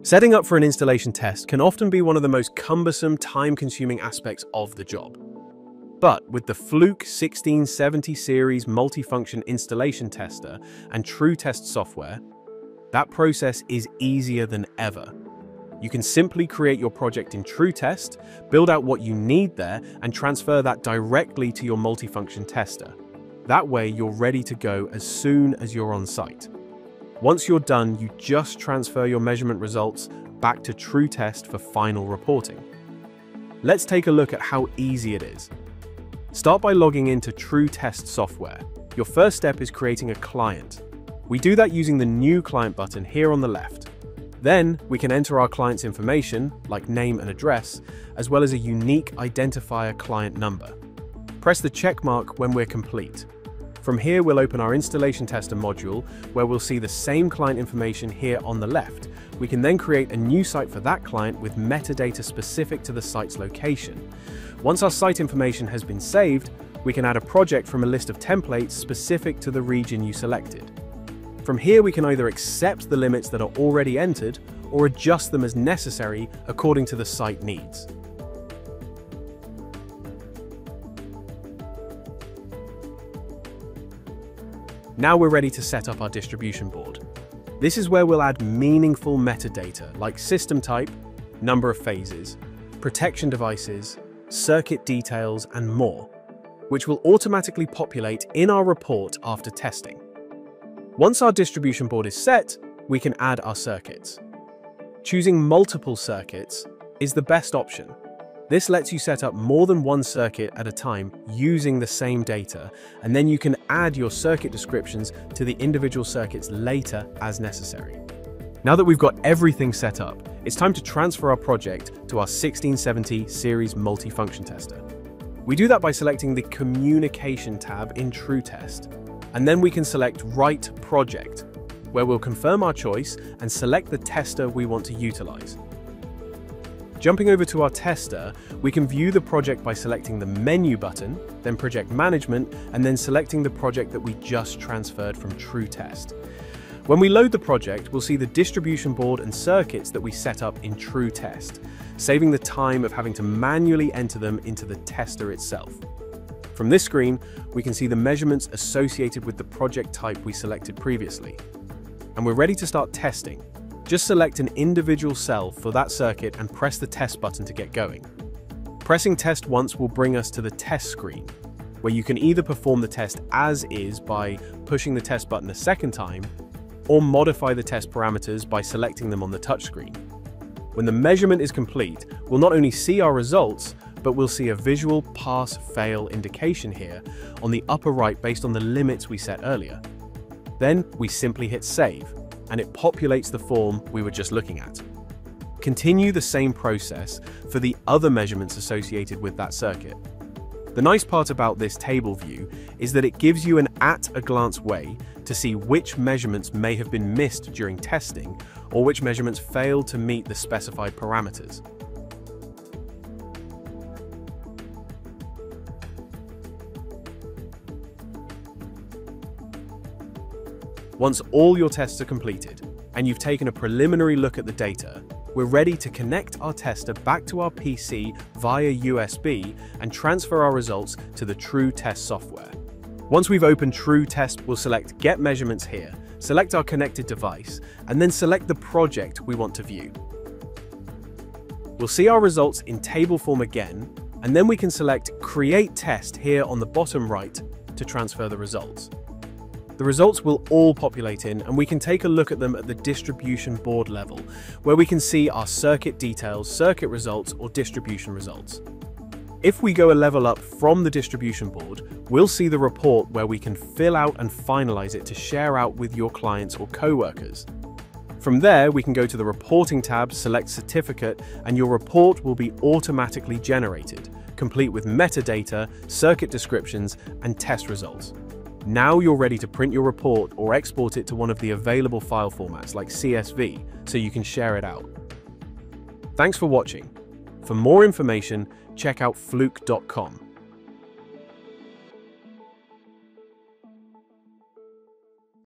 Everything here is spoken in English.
Setting up for an installation test can often be one of the most cumbersome, time-consuming aspects of the job. But with the Fluke 1670 series multifunction installation tester and TrueTest software, that process is easier than ever. You can simply create your project in TrueTest, build out what you need there, and transfer that directly to your multifunction tester. That way, you're ready to go as soon as you're on site. Once you're done, you just transfer your measurement results back to TrueTest for final reporting. Let's take a look at how easy it is. Start by logging into TrueTest software. Your first step is creating a client. We do that using the New Client button here on the left. Then, we can enter our client's information, like name and address, as well as a unique identifier client number. Press the check mark when we're complete. From here, we'll open our installation tester module, where we'll see the same client information here on the left. We can then create a new site for that client with metadata specific to the site's location. Once our site information has been saved, we can add a project from a list of templates specific to the region you selected. From here, we can either accept the limits that are already entered or adjust them as necessary according to the site needs. Now we're ready to set up our distribution board. This is where we'll add meaningful metadata like system type, number of phases, protection devices, circuit details, and more, which will automatically populate in our report after testing. Once our distribution board is set, we can add our circuits. Choosing multiple circuits is the best option. This lets you set up more than one circuit at a time using the same data, and then you can add your circuit descriptions to the individual circuits later as necessary. Now that we've got everything set up, it's time to transfer our project to our 1670 series multifunction tester. We do that by selecting the Communication tab in TrueTest, and then we can select Write Project, where we'll confirm our choice and select the tester we want to utilize. Jumping over to our tester, we can view the project by selecting the Menu button, then Project Management, and then selecting the project that we just transferred from TrueTest. When we load the project, we'll see the distribution board and circuits that we set up in TrueTest, saving the time of having to manually enter them into the tester itself. From this screen, we can see the measurements associated with the project type we selected previously. And we're ready to start testing. Just select an individual cell for that circuit and press the test button to get going. Pressing test once will bring us to the test screen, where you can either perform the test as is by pushing the test button a second time, or modify the test parameters by selecting them on the touchscreen. When the measurement is complete, we'll not only see our results, but we'll see a visual pass-fail indication here on the upper right based on the limits we set earlier. Then we simply hit save, and it populates the form we were just looking at. Continue the same process for the other measurements associated with that circuit. The nice part about this table view is that it gives you an at-a-glance way to see which measurements may have been missed during testing or which measurements failed to meet the specified parameters. Once all your tests are completed, and you've taken a preliminary look at the data, we're ready to connect our tester back to our PC via USB and transfer our results to the TrueTest software. Once we've opened TrueTest, we'll select Get Measurements here, select our connected device, and then select the project we want to view. We'll see our results in table form again, and then we can select Create Test here on the bottom right to transfer the results. The results will all populate in, and we can take a look at them at the distribution board level, where we can see our circuit details, circuit results, or distribution results. If we go a level up from the distribution board, we'll see the report where we can fill out and finalize it to share out with your clients or co-workers. From there, we can go to the Reporting tab, select Certificate, and your report will be automatically generated, complete with metadata, circuit descriptions, and test results. Now you're ready to print your report or export it to one of the available file formats like CSV so you can share it out. Thanks for watching. For more information, check out fluke.com.